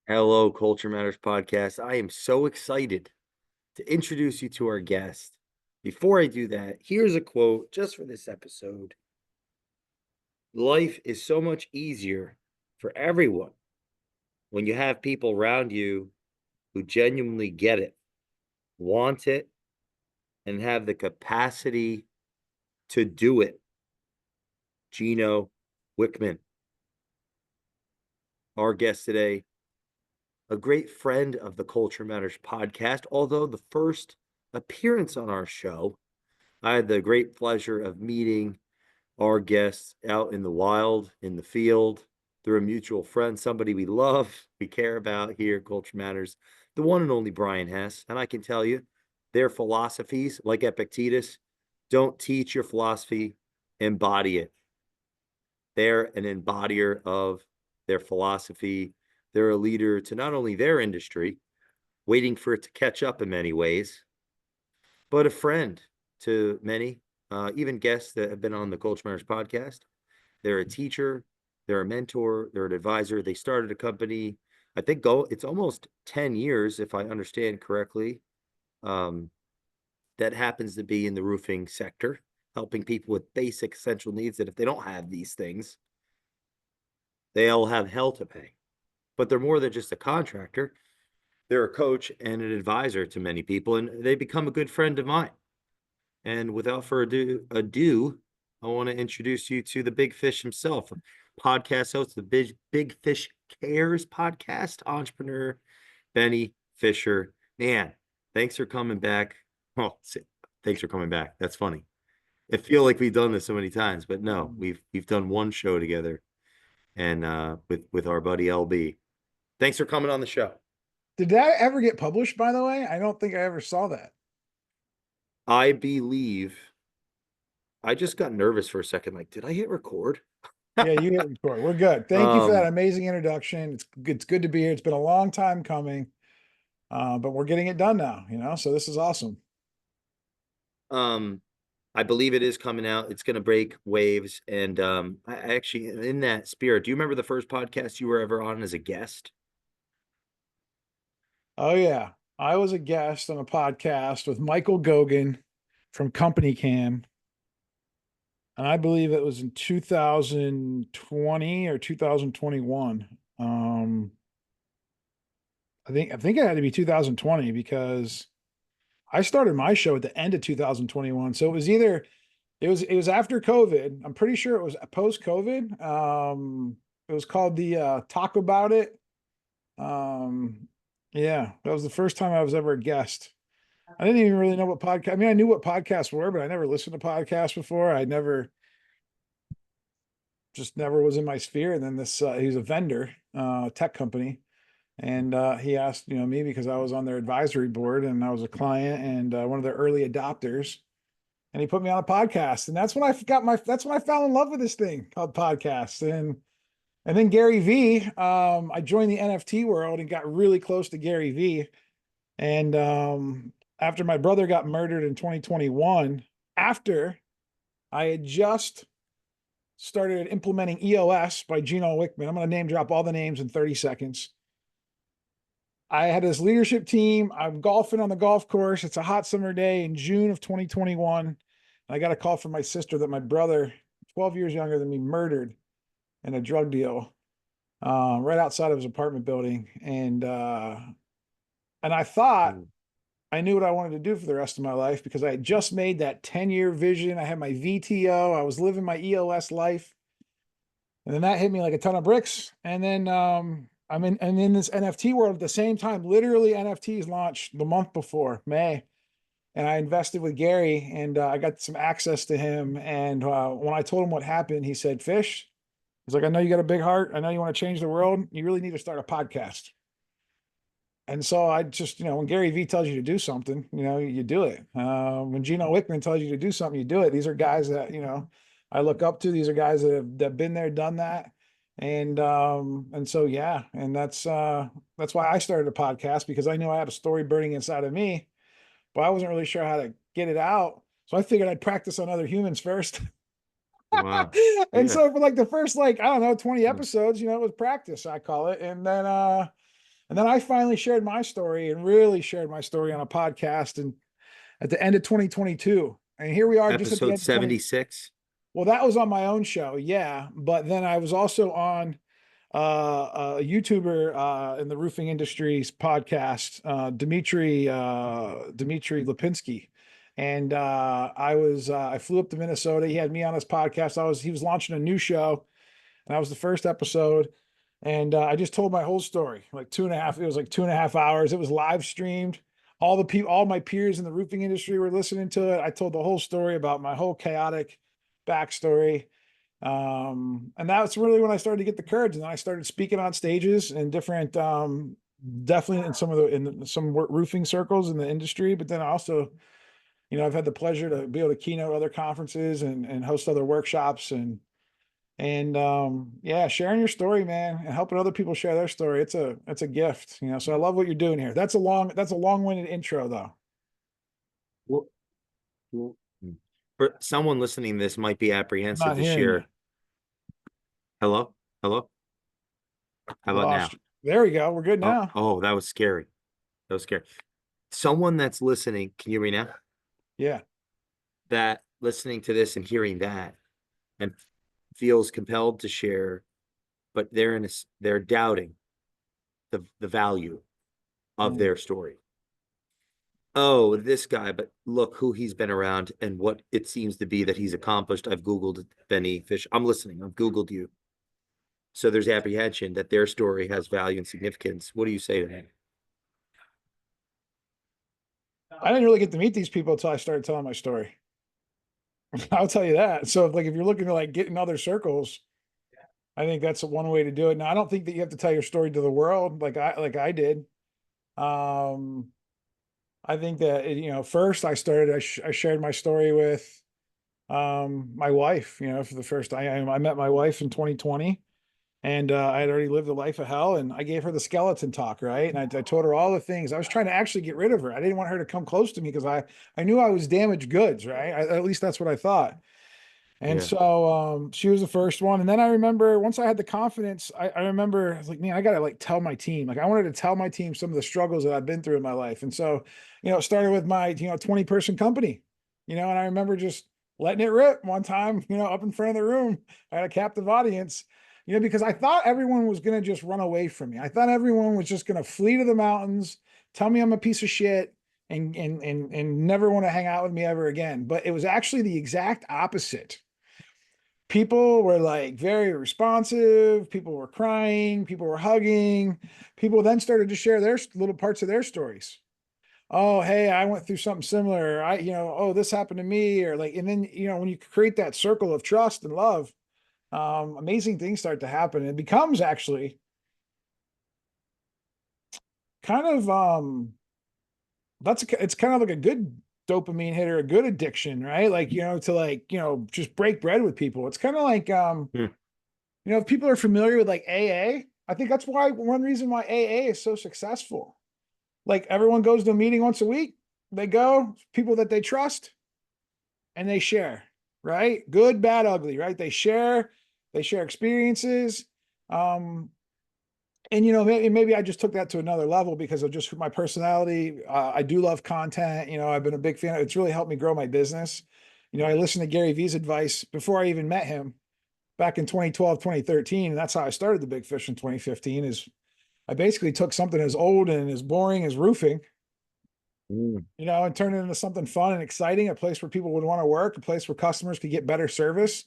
Hello, Culture Matters podcast. I am so excited to introduce you to our guest. Before I do that, here's a quote just for this episode. Life is so much easier for everyone when you have people around you who genuinely get it, want it, and have the capacity to do it. Gino Wickman, our guest today, a great friend of the Culture Matters podcast, although the first appearance on our show, I had the great pleasure of meeting our guests out in the wild, in the field, through a mutual friend, somebody we love, we care about here at Culture Matters, the one and only Brian Hess. And I can tell you, their philosophies, like Epictetus, don't teach your philosophy, embody it. They're an embodier of their philosophy. They're a leader to not only their industry, waiting for it to catch up in many ways, but a friend to many, even guests that have been on the Culture Matters podcast. They're a teacher, they're a mentor, they're an advisor. They started a company, I think it's almost 10 years, if I understand correctly, um, that happens to be in the roofing sector, helping people with basic essential needs that if they don't have these things, they'll have hell to pay. But they're more than just a contractor. They're a coach and an advisor to many people, and they become a good friend of mine. And without further ado, I want to introduce you to the big fish himself, podcast host of the Big Fish Cares podcast, entrepreneur Benny Fisher. Man, thanks for coming back. Oh, thanks for coming back. That's funny. I feel like we've done this so many times, but no, we've done one show together, and with our buddy LB. Thanks for coming on the show. Did that ever get published, by the way? I don't think I ever saw that. I believe I just got nervous for a second. Like, did I hit record? Yeah, you hit record. We're good. Thank you for that amazing introduction. It's good to be here. It's been a long time coming, but we're getting it done now, so this is awesome. Um, I believe it is coming out. It's going to break waves. And I actually, in that spirit, do you remember the first podcast you were ever on as a guest? Oh, yeah. I was a guest on a podcast with Michael Gogan from Company Cam. And I believe it was in 2020 or 2021. I think it had to be 2020 because I started my show at the end of 2021. So it was after COVID. I'm pretty sure it was post COVID. It was called the Talk About It. Yeah, that was the first time I was ever a guest. I didn't even really know what podcast. I mean, I knew what podcasts were, but I never listened to podcasts before. I never was in my sphere. And then he was a vendor, tech company. And he asked, me because I was on their advisory board and I was a client and one of their early adopters. And he put me on a podcast. And that's when I fell in love with this thing called podcasts. And then Gary V, I joined the NFT world and got really close to Gary V. And after my brother got murdered in 2021, after I had just started implementing EOS by Gino Wickman, I'm going to name drop all the names in 30 seconds. I had this leadership team. I'm golfing on the golf course. It's a hot summer day in June of 2021. I got a call from my sister that my brother, 12 years younger than me, murdered in a drug deal right outside of his apartment building. And I thought I knew what I wanted to do for the rest of my life because I had just made that 10-year vision. I had my VTO. I was living my EOS life. And then that hit me like a ton of bricks. And then I'm in this NFT world at the same time. Literally, NFTs launched the month before, May. And I invested with Gary and I got some access to him. And when I told him what happened, he said, Fish, he's like, I know you got a big heart. I know you want to change the world. You really need to start a podcast. And so I just, when Gary Vee tells you to do something, you do it. When Gino Wickman tells you to do something, you do it. These are guys that, I look up to. These are guys that have been there, done that. And so, yeah. And that's why I started a podcast because I knew I had a story burning inside of me, but I wasn't really sure how to get it out. So I figured I'd practice on other humans first. Wow. And Yeah. so for like the first, I don't know, 20 episodes, it was practice, I call it. And then, And then I finally shared my story and really shared my story on a podcast and at the end of 2022. And here we are just at the Episode end of 20. 76. Well, that was on my own show. Yeah. But then I was also on a YouTuber in the roofing industry's podcast, Dmitry Lipinski. And I flew up to Minnesota. He had me on his podcast. He was launching a new show, and I was the first episode. And I just told my whole story, like it was like 2.5 hours. It was live streamed. All my peers in the roofing industry were listening to it. I told the whole story about my whole chaotic backstory. And that's really when I started to get the courage. And then I started speaking on stages in different, definitely in some roofing circles in the industry. But then I also, I've had the pleasure to be able to keynote other conferences and host other workshops and yeah, sharing your story, man, and helping other people share their story. It's a gift, so I love what you're doing here. That's a long-winded intro though. Well, well, for someone listening, this might be I'm apprehensive not to hearing you. share. Hello? Hello? How about now? Lost you. There we go. We're good Oh, now. oh, that was scary. That was scary. Someone that's listening, can you hear me now? Yeah. That listening to this and hearing that and feels compelled to share, but they're doubting the value of Mm. their story. Oh, this guy, but look who he's been around and what it seems to be that he's accomplished. I've Googled Benny Fish. I'm listening. I've Googled you. So there's apprehension that their story has value and significance. What do you say to that? I didn't really get to meet these people until I started telling my story. I'll tell you that. So if you're looking to like get in other circles, I think that's one way to do it. Now, I don't think that you have to tell your story to the world like I did. Um, I think that first I shared my story with my wife. For the first I met my wife in 2020, and I had already lived a life of hell, and I gave her the skeleton talk, right? And I told her all the things. I was trying to actually get rid of her. I didn't want her to come close to me because I knew I was damaged goods, right? At least that's what I thought. And Yeah. so she was the first one. And then I remember once I had the confidence, I remember I was like, man, I gotta like tell my team. Like I wanted to tell my team some of the struggles that I've been through in my life. And so, it started with my, 20-person company, and I remember just letting it rip one time, up in front of the room. I had a captive audience, because I thought everyone was gonna just run away from me. I thought everyone was just gonna flee to the mountains, tell me I'm a piece of shit, and never want to hang out with me ever again. But it was actually the exact opposite. People were like very responsive. People were crying. People were hugging. People then started to share their little parts of their stories. Oh, hey, I went through something similar. Oh, this happened to me. Or like, and then, when you create that circle of trust and love, amazing things start to happen. It becomes actually kind of, it's kind of like a good dopamine hit or a good addiction, right? Like, to like, just break bread with people. It's kind of like, Hmm. if people are familiar with like AA, I think that's why one reason why AA is so successful. Like everyone goes to a meeting once a week. They go, people that they trust, and they share, right? Good, bad, ugly, right? They share experiences. Um, and maybe I just took that to another level because of just my personality. I do love content. I've been a big fan. It's really helped me grow my business. I listened to Gary Vee's advice before I even met him back in 2012, 2013. And that's how I started the Big Fish in 2015 is I basically took something as old and as boring as roofing, Mm. and turned it into something fun and exciting, a place where people would want to work, a place where customers could get better service,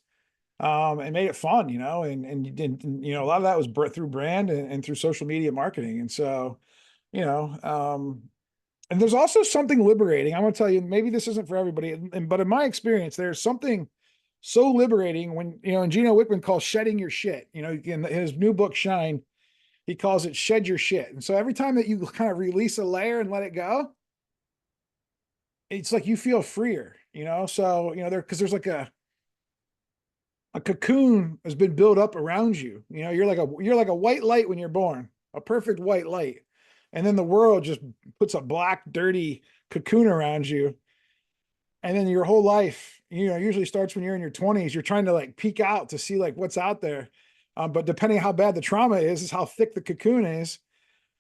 and made it fun, and a lot of that was through brand and through social media marketing. And so, you know, um, and there's also something liberating. I'm going to tell you, maybe this isn't for everybody, but in my experience, there's something so liberating when, and Gino Wickman calls shedding your shit, in his new book, Shine, he calls it shed your shit. And so every time that you kind of release a layer and let it go, it's like you feel freer, So, because there's like a cocoon has been built up around you. You're like a white light when you're born, a perfect white light. And then the world just puts a black, dirty cocoon around you. And then your whole life, usually starts when you're in your 20s. You're trying to like peek out to see like what's out there. But depending on how bad the trauma is how thick the cocoon is.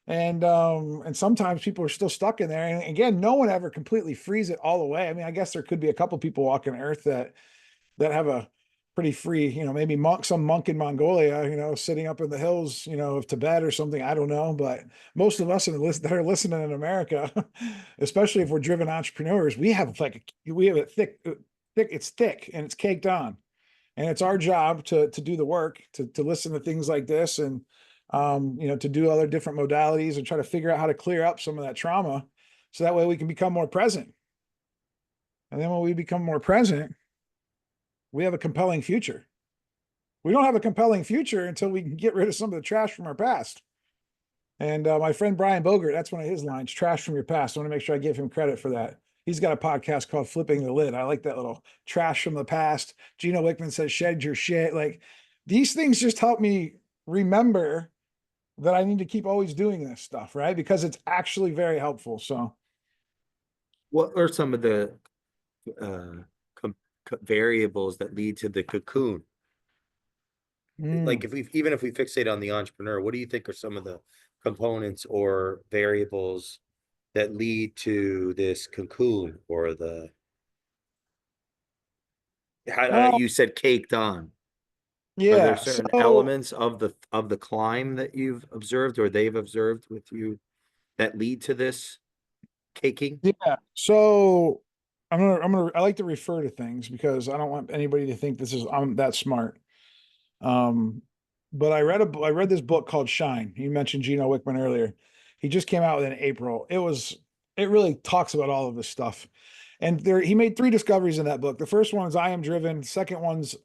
And sometimes people are still stuck in there. And again, no one ever completely frees it all away. I mean, I guess there could be a couple people walking Earth that have a pretty free, maybe some monk in Mongolia, sitting up in the hills, of Tibet or something. I don't know, but most of us that are listening in America, especially if we're driven entrepreneurs, we have it thick. It's thick and it's caked on, and it's our job to do the work, to listen to things like this, and to do other different modalities and try to figure out how to clear up some of that trauma, so that way we can become more present. And then when we become more present, we have a compelling future. We don't have a compelling future until we can get rid of some of the trash from our past. And my friend Brian Bogert, that's one of his lines, trash from your past. I want to make sure I give him credit for that. He's got a podcast called Flipping the Lid. I like that little trash from the past. Gino Wickman says, shed your shit. Like, these things just help me remember that I need to keep always doing this stuff, right? Because it's actually very helpful. So, What are some of the uh, com variables that lead to the cocoon? Like mm, if we even if we fixate on the entrepreneur, what do you think are some of the components or variables that lead to this cocoon or the how oh, you said caked on? Are there yeah. certain So, elements of the climb that you've observed or they've observed with you that lead to this caking? yeah. So, I like to refer to things because I don't want anybody to think I'm that smart. Um, but I read this book called Shine. You mentioned Gino Wickman earlier. He just came out with it in April. It really talks about all of this stuff. And he made three discoveries in that book. The first one is I am driven. The second one's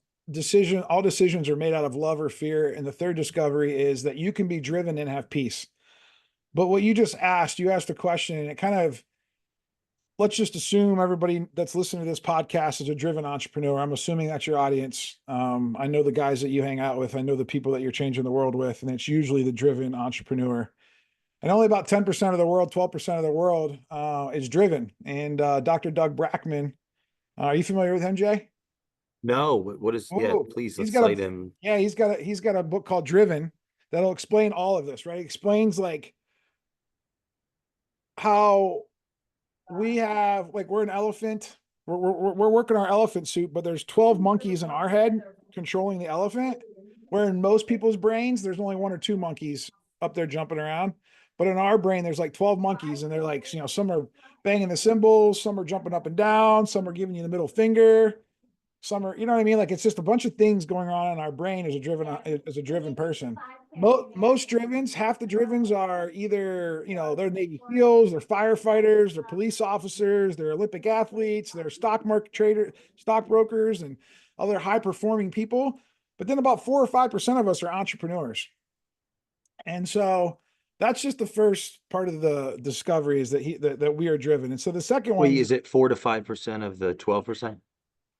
all decisions are made out of love or fear. And the third discovery is that you can be driven and have peace. But what you asked a question, and it kind of, let's just assume everybody that's listening to this podcast is a driven entrepreneur. I'm assuming that's your audience. I know the guys that you hang out with. I know the people that you're changing the world with, and it's usually the driven entrepreneur. And only about 10% of the world, 12% of the world is driven. And Dr. Doug Brackman, are you familiar with him, Jay? No, what is, yeah, Oh, please he's let's got cite a him. yeah, he's got a book called Driven that'll explain all of this, right? It explains like how we have like we're an elephant. We're working our elephant suit, but there's 12 monkeys in our head controlling the elephant. Where in most people's brains, there's only one or two monkeys up there jumping around. But in our brain, there's like 12 monkeys, and they're like, some are banging the cymbals, some are jumping up and down, some are giving you the middle finger, some are, you know what I mean? Like, it's just a bunch of things going on in our brain as a driven person. Most drivens, half the drivens are either, they're Navy SEALs, they're firefighters, they're police officers, they're Olympic athletes, they're stock market traders, stockbrokers, and other high performing people. But then about 4 or 5% of us are entrepreneurs. And so that's just the first part of the discovery, is that we are driven. And so the second Wait, one, is it 4 to 5% of the 12%?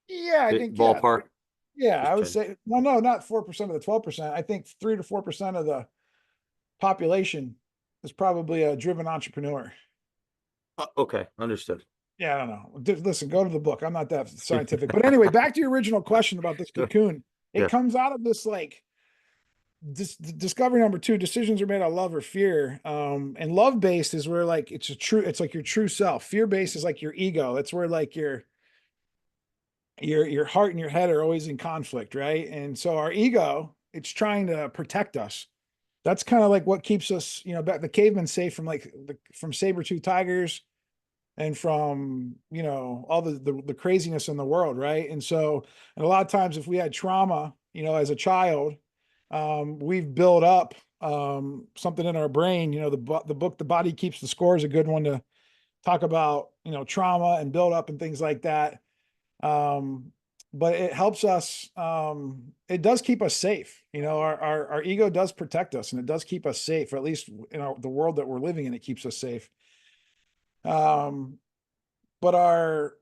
yeah, I think, yeah, Ballpark? yeah, I Just would trying. say, well, no, not 4% of the 12%. I think 3 to 4% of the population is probably a driven entrepreneur. Okay, understood. Yeah, I don't know. Listen, go to the book. I'm not that scientific. But anyway, back to your original question about this cocoon. It Yeah. comes out of this like discovery number two, decisions are made out of love or fear. And love based is where like it's like your true self. Fear based is like your ego. That's where like your heart and your head are always in conflict, right? And so our ego, it's trying to protect us. That's kind of like what keeps us, back the cavemen safe from from saber-tooth tigers and from, all the craziness in the world, right? And a lot of times if we had trauma, as a child, we've built up something in our brain. The book The Body Keeps the Score is a good one to talk about, trauma and build up and things like that. um, but it helps us. It does keep us safe. Our ego does protect us, and it does keep us safe, or at least in the world that we're living in, it keeps us safe. Um, but our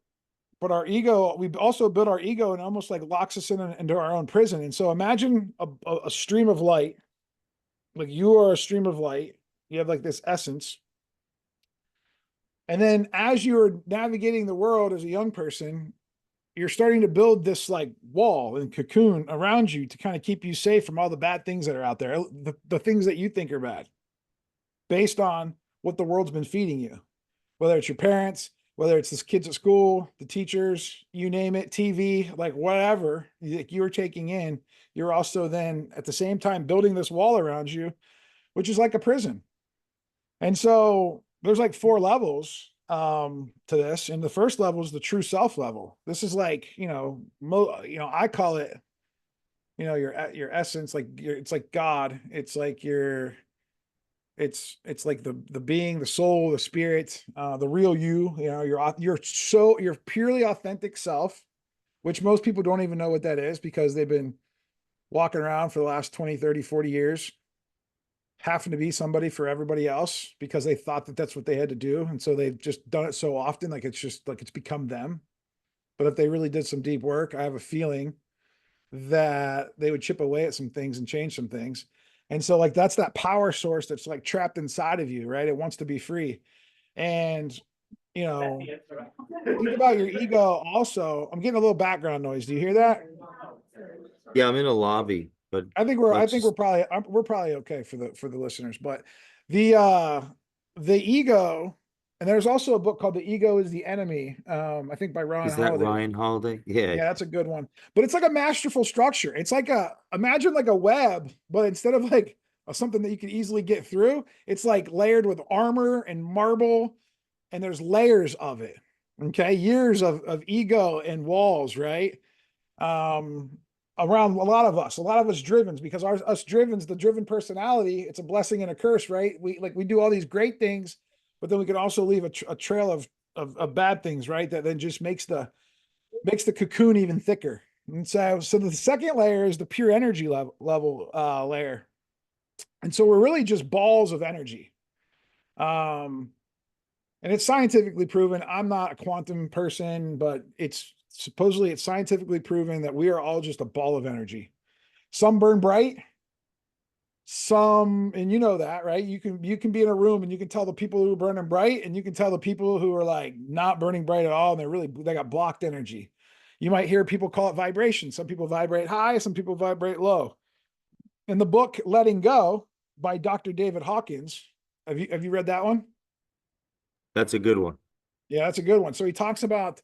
but our ego, we also build our ego, and almost like locks us into our own prison. And so imagine a stream of light, like you are a stream of light. You have like this essence. And then as you're navigating the world as a young person, you're starting to build this like wall and cocoon around you to kind of keep you safe from all the bad things that are out there, the things that you think are bad. based on what the world's been feeding you, whether it's your parents, whether it's the kids at school, the teachers, you name it, TV, like whatever you're taking in, you're also then at the same time building this wall around you, which is like a prison. And so there's like 4 levels to this. And the first level is the true self level. This is like, I call it, your essence, like it's like God. It's like it's like the being, the soul, the spirit, the real you, your purely authentic self, which most people don't even know what that is because they've been walking around for the last 20, 30, 40 years having to be somebody for everybody else because they thought that that's what they had to do. And so they've just done it so often, like it's just like it's become them. But if they really did some deep work, I have a feeling that they would chip away at some things and change some things. And so, like, that's that power source that's like trapped inside of you, right? It wants to be free. And, you know, think about your ego also. I'm getting a little background noise. Do you hear that? Yeah, I'm in a lobby, but I let's think we're just, probably okay for the listeners, but the uh the ego, and there's also a book called The Ego is the Enemy, I think by Ryan is that Holiday. Ryan Holiday? Yeah, Yeah, that's a good one. But it's like a masterful structure. It's like imagine like a web, but instead of like something that you can easily get through, it's like layered with armor and marble, and there's layers of it. Okay, years of ego and walls, right? um Around a lot of us drivens, because us drivens, the driven personality, it's a blessing and a curse, right? We do all these great things, but then we can also leave a trail of bad things, right? That then just makes the cocoon even thicker. And so the second layer is the pure energy level layer. And so we're really just balls of energy. um and it's scientifically proven. I'm not a quantum person, but it's scientifically proven that we are all just a ball of energy. Some burn bright, some, and you know that, right? You can be in a room and you can tell the people who are burning bright, and you can tell the people who are like not burning bright at all, and they got blocked energy. You might hear people call it vibration. Some people vibrate high, some people vibrate low. In the book Letting Go by Dr. David Hawkins, have you read that one? that's a good one. Yeah, that's a good one. So he talks about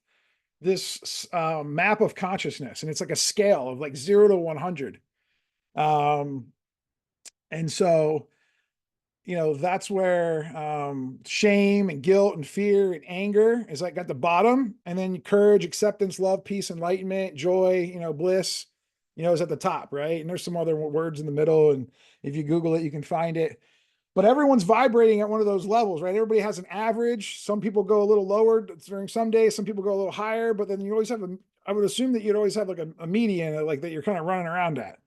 this map of consciousness, and it's like a scale of like 0 to 100. um and so, that's where shame and guilt and fear and anger is like at the bottom, and then courage, acceptance, love, peace, enlightenment, joy, bliss, is at the top, right? And there's some other words in the middle, and if you Google it, you can find it. But everyone's vibrating at one of those levels, right? Everybody has an average. Some people go a little lower during some days, some people go a little higher, but then you always have I would assume that you'd always have like a median, like that you're kind of running around at.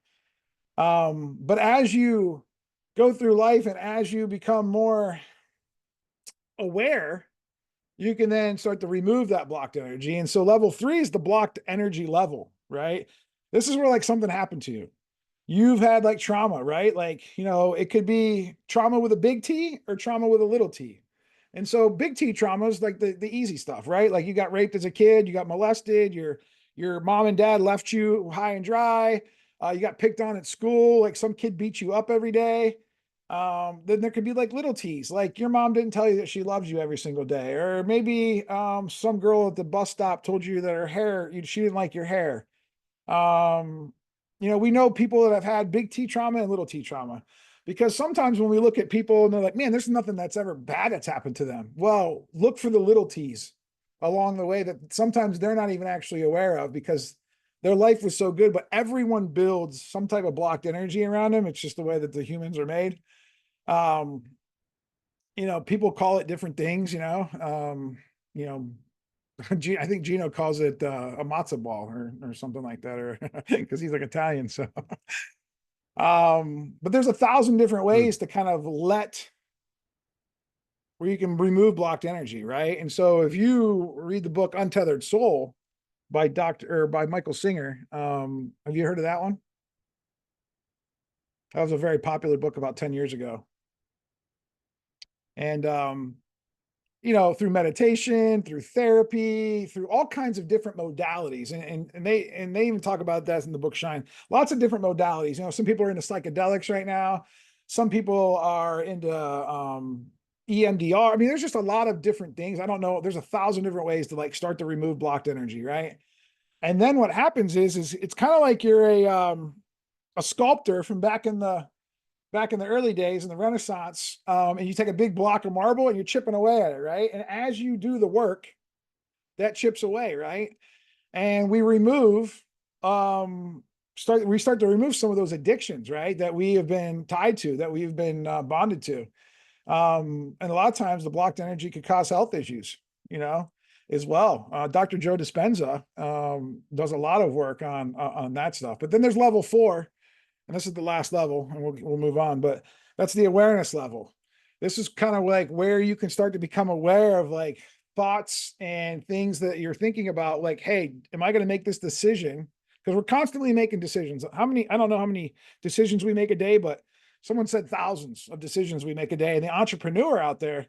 But as you go through life and as you become more aware, you can then start to remove that blocked energy. And so level 3 is the blocked energy level, right? This is where like something happened to you. You've had like trauma, right? Like, it could be trauma with a big T or trauma with a little t. And so big T trauma is like the easy stuff, right? Like you got raped as a kid, you got molested, your mom and dad left you high and dry, you got picked on at school, like some kid beat you up every day. Then there could be like little T's, like your mom didn't tell you that she loves you every single day, or maybe some girl at the bus stop told you that her hair, she didn't like your hair. um, we know people that have had big T trauma and little T trauma, because sometimes when we look at people and they're like, man, there's nothing that's ever bad that's happened to them. Well, look for the little T's along the way that sometimes they're not even actually aware of, because their life was so good, but everyone builds some type of blocked energy around them. It's just the way that the humans are made. Um, people call it different things, you know, I think Gino calls it a matzo ball or something like that, or because he's like Italian. So, but there's 1,000 different Hmm. ways to kind of where you can remove blocked energy, right? And so, if you read the book Untethered Soul by Michael Singer, have you heard of that one? That was a very popular book about 10 years ago. And through meditation, through therapy, through all kinds of different modalities. And they even talk about that in the book Shine. Lots of different modalities. Some people are into psychedelics right now. Some people are into EMDR. I mean, there's just a lot of different things. I don't know. There's 1,000 different ways to like start to remove blocked energy, right? And then what happens is it's kind of like you're a sculptor from back in the early days in the Renaissance, and you take a big block of marble and you're chipping away at it, right? And as you do the work, that chips away, right? And we remove, we start to remove some of those addictions, right? That we have been tied to, that we've been bonded to. And a lot of times the blocked energy could cause health issues, you know, as well. Dr. Joe Dispenza does a lot of work on that stuff. But then there's level 4, and this is the last level, and we'll move on. But that's the awareness level. This is kind of like where you can start to become aware of like thoughts and things that you're thinking about. Like, hey, am I going to make this decision? Because we're constantly making decisions. How many? I don't know how many decisions we make a day, but someone said thousands of decisions we make a day. And the entrepreneur out there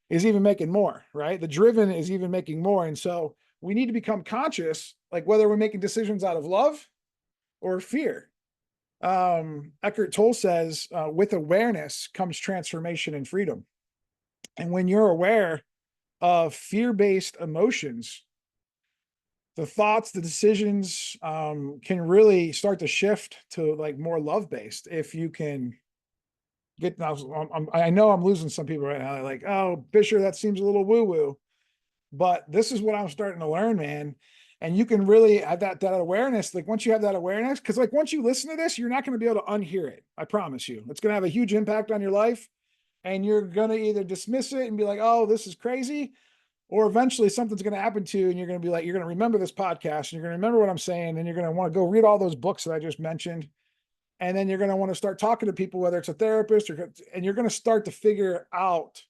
is even making more, right? The driven is even making more. And so we need to become conscious, like whether we're making decisions out of love or fear. Eckhart Tolle says, with awareness comes transformation and freedom. And when you're aware of fear-based emotions, the thoughts, the decisions can really start to shift to like more love-based. If you can get now, I know I'm losing some people right now. They're like, oh, Bisher, that seems a little woo-woo. But this is what I'm starting to learn, man. And you can really have that awareness. Like once you have that awareness, because like once you listen to this, you're not going to be able to unhear it. I promise you. It's going to have a huge impact on your life. And you're going to either dismiss it and be like, oh, this is crazy. Or eventually something's going to happen to you and you're going to be like, you're going to remember this podcast and you're going to remember what I'm saying. And you're going to want to go read all those books that I just mentioned. And then you're going to want to start talking to people, whether it's a therapist and you're going to start to figure out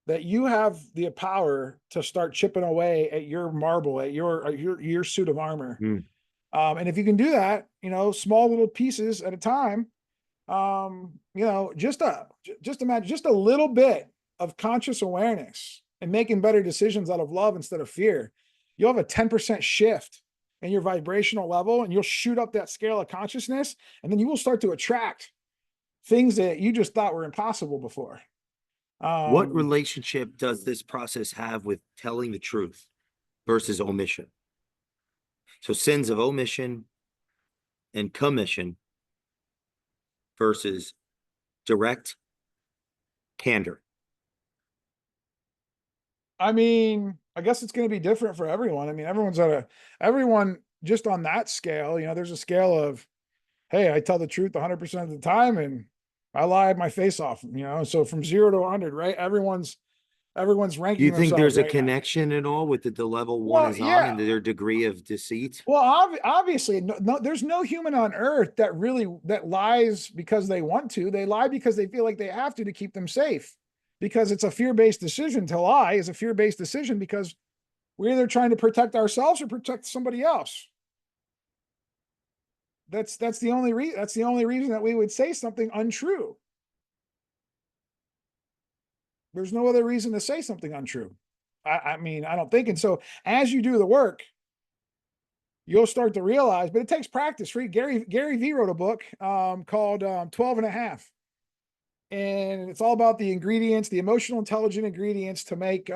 that you have the power to start chipping away at your marble, at your suit of armor. Mm. And if you can do that, you know, small little pieces at a time, you know, just imagine just a little bit of conscious awareness and making better decisions out of love instead of fear. You'll have a 10% shift in your vibrational level and you'll shoot up that scale of consciousness. And then you will start to attract things that you just thought were impossible before. What relationship does this process have with telling the truth versus omission? So sins of omission and commission versus direct candor. I mean, I guess it's going to be different for everyone. I mean, everyone just on that scale, you know, there's a scale of, hey, I tell the truth 100% of the time and I lie my face off, you know, so from 0 to 100, right? Everyone's Do ranking you think themselves there's a right now. connection at all with the level one Well, is on yeah. and their degree of deceit? Well, obviously, there's no human on earth that really that lies because they want to. They lie because they feel like they have to keep them safe. Because it's a fear-based decision to lie is a fear-based decision because we're either trying to protect ourselves or protect somebody else. That's the only reason that we would say something untrue. There's no other reason to say something untrue. I mean, I don't think. And so as you do the work, you'll start to realize, but it takes practice. Right? Gary V wrote a book called 12 and a half. And it's all about the ingredients, the emotional intelligent ingredients to make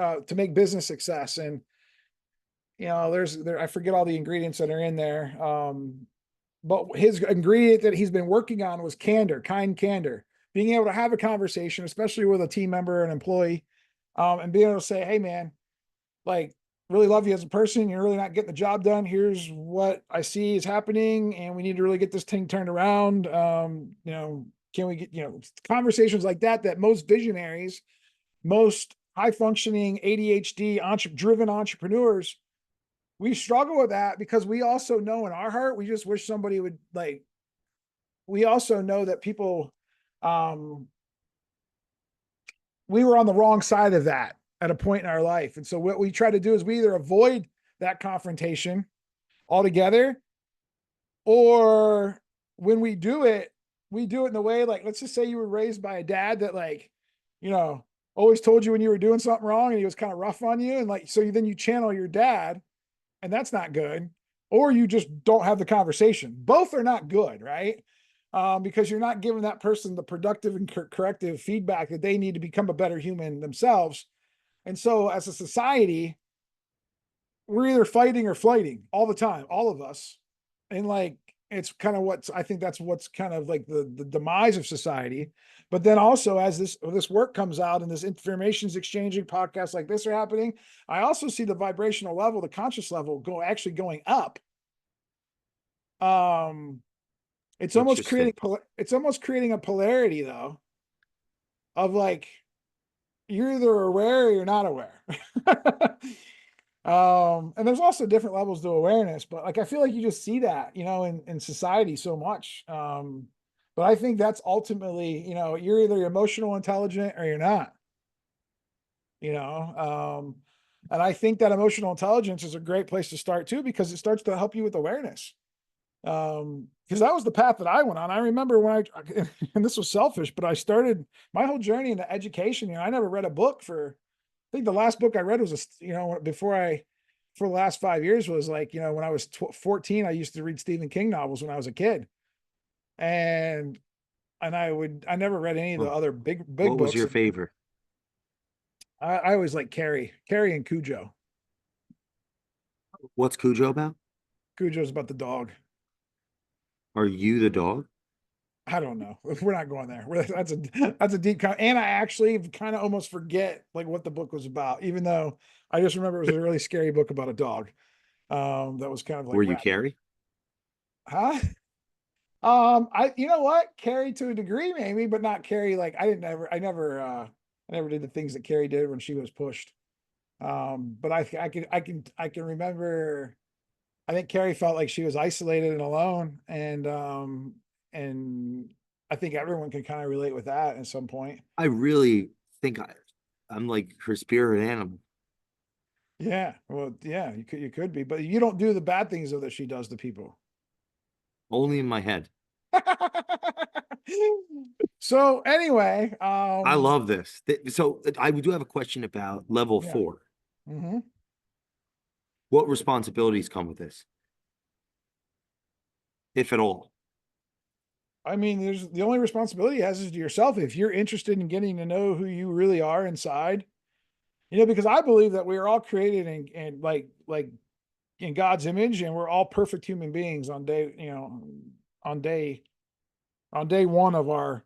business success. And you know, I forget all the ingredients that are in there. But his ingredient that he's been working on was candor, kind candor, being able to have a conversation, especially with a team member, an employee, and being able to say, hey man, like really love you as a person. You're really not getting the job done. Here's what I see is happening, and we need to really get this thing turned around. You know, can we get, you know, conversations like that most visionaries, most high functioning ADHD driven entrepreneurs, we struggle with that because we also know in our heart, we just wish somebody would like, we also know that people, we were on the wrong side of that at a point in our life. And so what we try to do is we either avoid that confrontation altogether, or when we do it in a way like, let's just say you were raised by a dad that like, you know, always told you when you were doing something wrong and he was kind of rough on you. And like, so then you channel your dad and that's not good. Or you just don't have the conversation. Both are not good, right? because you're not giving that person the productive and corrective feedback that they need to become a better human themselves. And so, as a society, we're either fighting or flighting all the time, all of us. And like, it's kind of what's, I think that's what's kind of like the demise of society. But then also, as this work comes out and this information is exchanging, podcasts like this are happening, I also see the vibrational level, the conscious level actually going up. Um, Interesting. it's almost creating a polarity though of like you're either aware or you're not aware. And there's also different levels to awareness, but like I feel like you just see that, in society so much. But I think that's ultimately, you're either emotional intelligent or you're not, you know. And I think that emotional intelligence is a great place to start too, because it starts to help you with awareness. Because that was the path that I went on. I remember when and this was selfish, but I started my whole journey into education. I never read a book I think the last book I read was for the last 5 years was like, when I was 14, I used to read Stephen King novels when I was a kid. And, I never read any of the Well, other big what was books. your favorite? I always like Carrie and Cujo. What's Cujo about? Cujo's about the dog. Are you the dog? I don't know. We're not going there. That's a deep and I actually kind of almost forget like what the book was about, even though I just remember it was a really scary book about a dog. That was kind of like Were you wrapped. Carrie? Huh? You know what? Carrie to a degree, maybe, but not Carrie. Like I never did the things that Carrie did when she was pushed. But I can remember. I think Carrie felt like she was isolated and alone, and I think everyone can kind of relate with that at some point. I really think I'm like her spirit animal. Yeah, well, yeah, you could be, but you don't do the bad things though that she does to people. Only in my head. So anyway, I love this. So I do have a question about level yeah. 4. Hmm. What responsibilities come with this, if at all? I mean, there's the only responsibility it has is to yourself. If you're interested in getting to know who you really are inside, because I believe that we are all created and like in God's image, and we're all perfect human beings on day on day one of our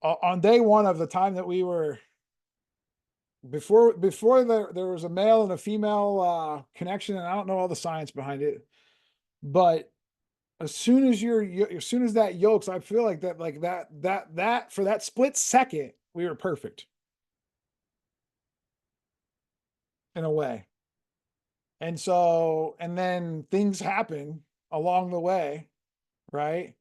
on day one of the time that we were before there was a male and a female connection, and I don't know all the science behind it, but as soon as that yokes, I feel like that for that split second we were perfect in a way. And so, and then things happen along the way, right?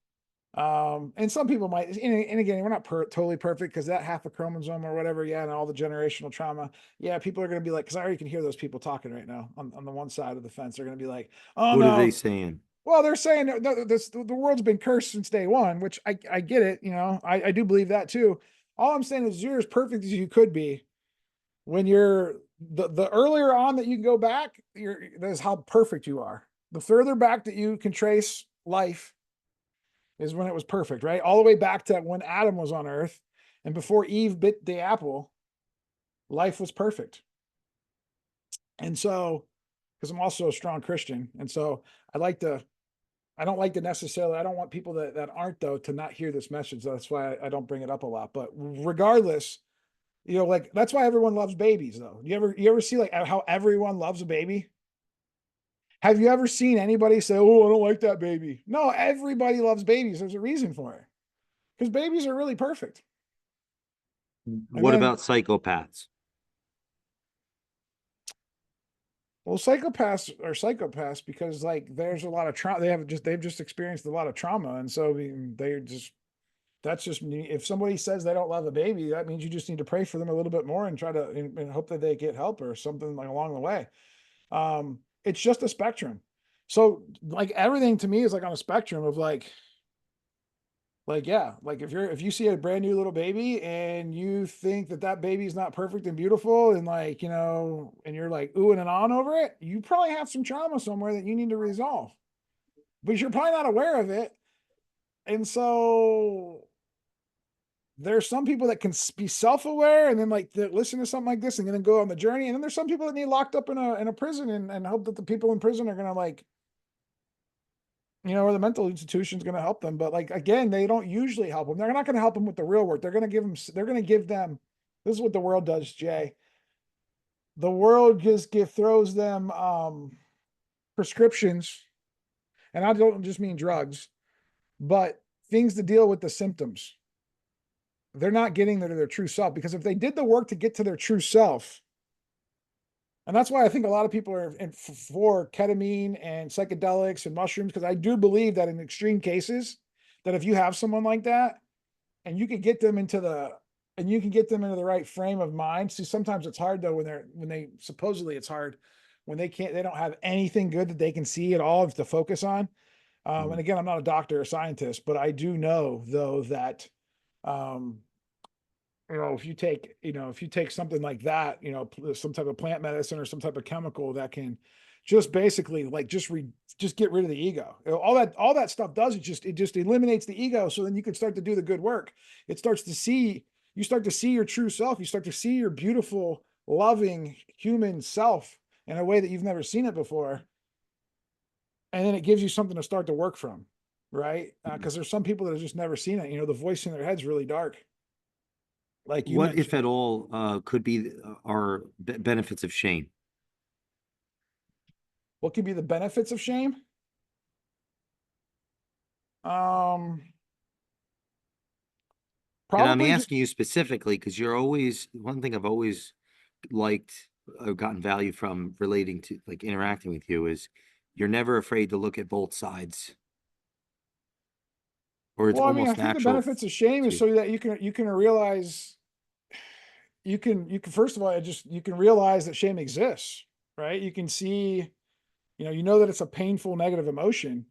And some people might, and again, we're not totally perfect because that half a chromosome or whatever, yeah, and all the generational trauma, yeah, people are going to be like, because I already can hear those people talking right now on the one side of the fence. They're going to be like, oh What are they no, saying? well, they're saying the world's been cursed since day one, which I get it, I do believe that too. All I'm saying is you're as perfect as you could be when you're the earlier on that you can go back, that's how perfect you are. The further back that you can trace life is when it was perfect, right? All the way back to when Adam was on earth and before Eve bit the apple, life was perfect. And so, because I'm also a strong Christian, and so I like to, I don't like to necessarily, I don't want people that aren't though to not hear this message. That's why I don't bring it up a lot. But regardless, like that's why everyone loves babies though. You ever see like how everyone loves a baby? Have you ever seen anybody say, "Oh, I don't like that baby"? No, everybody loves babies. There's a reason for it. Because babies are really perfect. And What then, about psychopaths? well, psychopaths are psychopaths because like there's a lot of trauma. They've just experienced a lot of trauma, and so they're just that's just if somebody says they don't love a baby, that means you just need to pray for them a little bit more and try to and hope that they get help or something like along the way. It's just a spectrum. So like everything to me is like on a spectrum of like yeah, like if you see a brand new little baby and you think that baby is not perfect and beautiful and like and you're like ooh and on over it, you probably have some trauma somewhere that you need to resolve, but you're probably not aware of it And so there's some people that can be self-aware and then like listen to something like this and then go on the journey. And then there's some people that need locked up in a prison and hope that the people in prison are gonna like, or the mental institution is gonna help them. But like again, they don't usually help them. They're not gonna help them with the real work. They're gonna give them, this is what the world does, Jay. The world just throws them prescriptions, and I don't just mean drugs, but things to deal with the symptoms. They're not getting to their true self, because if they did the work to get to their true self, and that's why I think a lot of people are for ketamine and psychedelics and mushrooms, because I do believe that in extreme cases, that if you have someone like that and you can get them into the right frame of mind. See, sometimes it's hard though when they supposedly it's hard when they don't have anything good that they can see at all to focus on. And Mm. again, I'm not a doctor or scientist, but I do know though that um, if you take something like that, some type of plant medicine or some type of chemical that can just basically like just get rid of the ego. All that stuff does, it just eliminates the ego. So then you can start to do the good work. It starts to see, you start to see your true self. You start to see your beautiful, loving human self in a way that you've never seen it before. And then it gives you something to start to work from, right? Because there's some people that have just never seen it. The voice in their head's really dark, like you What, if mentioned. at all, could be our benefits of shame? What could be the benefits of shame? Um, And I'm Probably just, asking you specifically because you're always one thing I've always liked or gotten value from relating to like interacting with you is you're never afraid to look at both sides, or it's well, I mean, I almost think the natural benefits of shame is to. so that you can realize, you can first of all, you can realize that shame exists, right? You can see, that it's a painful negative emotion.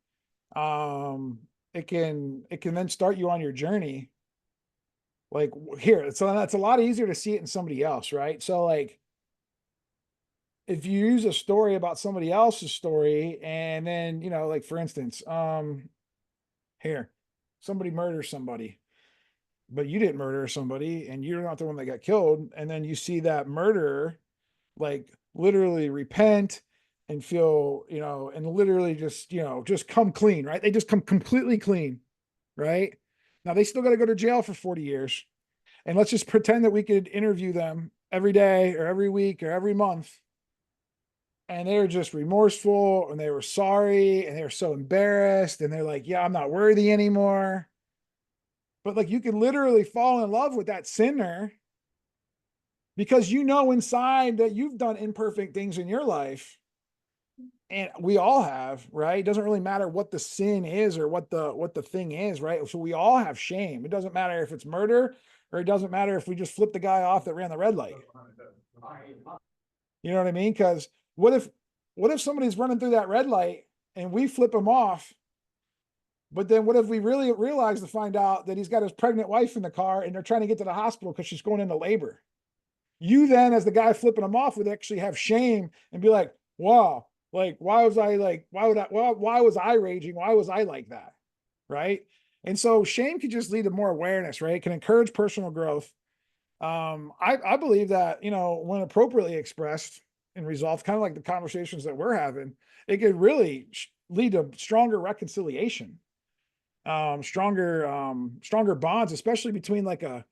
Um, it can then start you on your journey. Like here, so that's a lot easier to see it in somebody else, right? So like if you use a story about somebody else's story, and then, like for instance, here, somebody murders somebody, but you didn't murder somebody and you're not the one that got killed. And then you see that murderer like literally repent and feel, and literally just come clean, right? They just come completely clean, right? Now they still got to go to jail for 40 years. And let's just pretend that we could interview them every day or every week or every month. And they were just remorseful and they were sorry and they were so embarrassed. And they're like, yeah, I'm not worthy anymore. But like you can literally fall in love with that sinner because inside that you've done imperfect things in your life. And we all have, right? It doesn't really matter what the sin is or what the thing is, right? So we all have shame. It doesn't matter if it's murder, or it doesn't matter if we just flipped the guy off that ran the red light. You know what I mean? Because what if somebody's running through that red light and we flip him off? But then what if we really realize to find out that he's got his pregnant wife in the car and they're trying to get to the hospital because she's going into labor? You then, as the guy flipping them off, would actually have shame and be like, wow, like, why was I like, why was I raging? Why was I like that? Right. And so shame could just lead to more awareness, right? It can encourage personal growth. I believe that, when appropriately expressed and resolved, kind of like the conversations that we're having, it could really lead to stronger reconciliation, stronger bonds, especially between a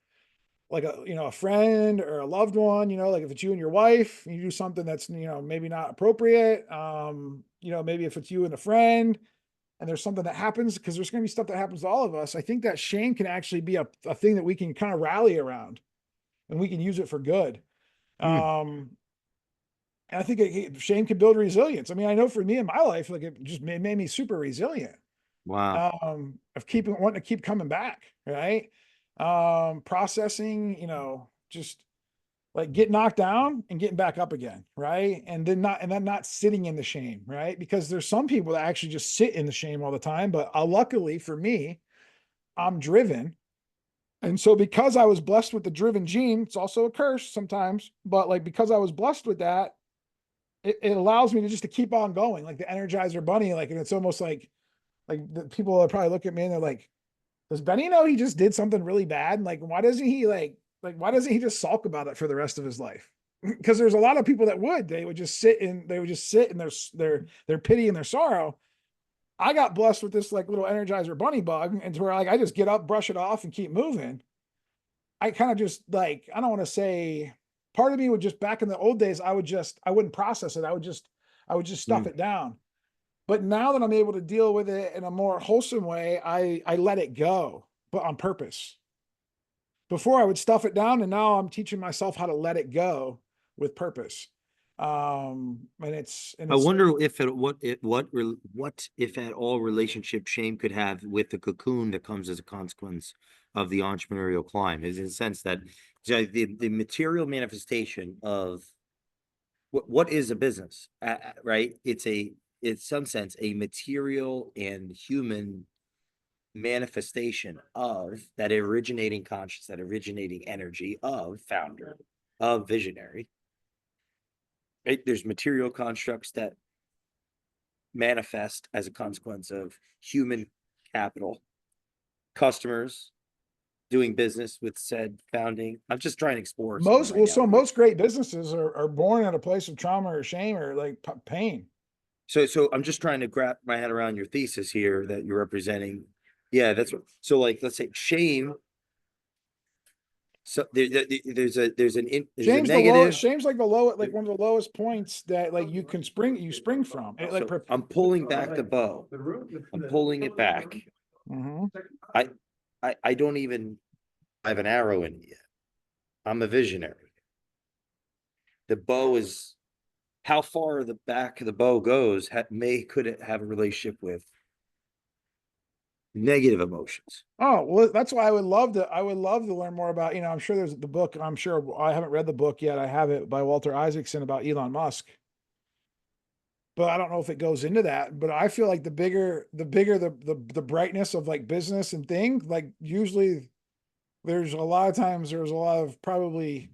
friend or a loved one. Like if it's you and your wife, you do something that's maybe not appropriate. Maybe if it's you and a friend and there's something that happens, because there's going to be stuff that happens to all of us. I think that shame can actually be a thing that we can kind of rally around and we can use it for good. Hmm. um and I think shame can build resilience. I mean, I know for me in my life, like it just made me super resilient, Wow. of wanting to keep coming back, right? Processing, just like get knocked down and getting back up again, right? And then not sitting in the shame, right? Because there's some people that actually just sit in the shame all the time. But luckily for me, I'm driven. And so because I was blessed with the driven gene, it's also a curse sometimes, but like because I was blessed with that, it allows me to just to keep on going, like the Energizer Bunny. Like, and it's almost like the people will probably look at me and they're like, Does Benny know he just did something really bad? Like, why doesn't he why doesn't he just sulk about it for the rest of his life? Because there's a lot of people that would. They would just sit in their pity and their sorrow. I got blessed with this like little Energizer bunny bug, and to where like I just get up, brush it off, and keep moving. I kind of just like I don't want to say part of me would just back in the old days, I wouldn't process it. I would just stuff Mm. it down. But now that I'm able to deal with it in a more wholesome way, I let it go, but on purpose. Before I would stuff it down, and now I'm teaching myself how to let it go with purpose. And I it's wonder if what if at all relationship shame could have with the cocoon that comes as a consequence of the entrepreneurial climb is in the sense that the material manifestation of what is a business, right? It's some sense a material and human manifestation of that originating conscious, that originating energy of founder, of visionary. Right? There's material constructs that manifest as a consequence of human capital, customers doing business with said founding. I'm just trying to explore some of most my well, so analogies. most great businesses are born at a place of trauma or shame or like pain. So I'm just trying to wrap my head around your thesis here that you're representing. Yeah, that's what. So like, let's say shame. So there's a negative. Shame's like the low, like one of the lowest points that like you spring from. It like, So I'm pulling back the bow. I'm pulling it back. Mhm. I I don't even have an arrow in it yet. I'm a visionary. The bow is how far the back of the bow goes could it have a relationship with negative emotions. Oh, well, that's why I would love to learn more about, I'm sure there's the book, I'm sure I haven't read the book yet. I have it by Walter Isaacson about Elon Musk, but I don't know if it goes into that. But I feel like the brightness of like business and things, like usually there's a lot of probably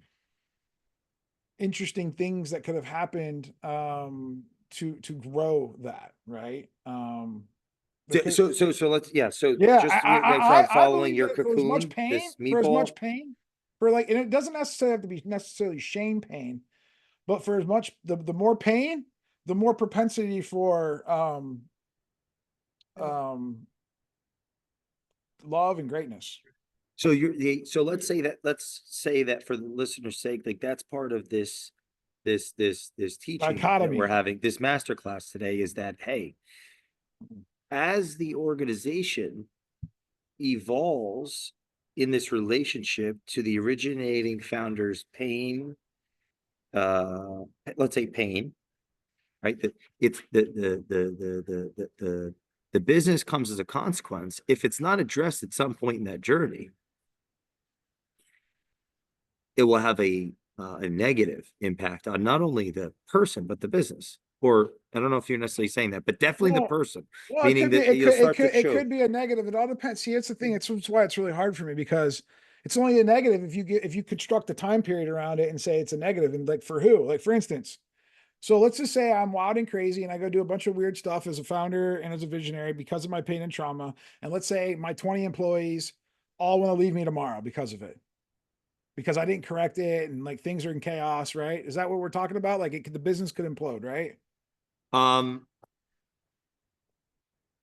interesting things that could have happened to grow that, right? There could So let's so Yeah, just to make sure I'm I following believe your that cocoon, this meatball. for like, and it doesn't necessarily have to be necessarily shame pain, but for as much the more pain, the more propensity for um love and greatness. So so let's say that for the listener's sake, like that's part of this teaching that we're Dichotomy. having, this masterclass today is that hey, as the organization evolves in this relationship to the originating founder's pain, uh, let's say pain, right? That it's the business comes as a consequence. If it's not addressed at some point in that journey, it will have a negative impact on not only the person but the business. Or I don't know if you're necessarily saying that, but definitely the Well, person, well, it meaning could be, that you'll start to it show. could be a negative. It all depends. See, it's the thing. It's why it's really hard for me because it's only a negative if you construct a time period around it and say it's a negative. And like for who? Like for instance, so let's just say I'm wild and crazy and I go do a bunch of weird stuff as a founder and as a visionary because of my pain and trauma. And let's say my 20 employees all want to leave me tomorrow because of it, because I didn't correct it and like things are in chaos, right? Is that what we're talking about? Like the business could implode, right? Um,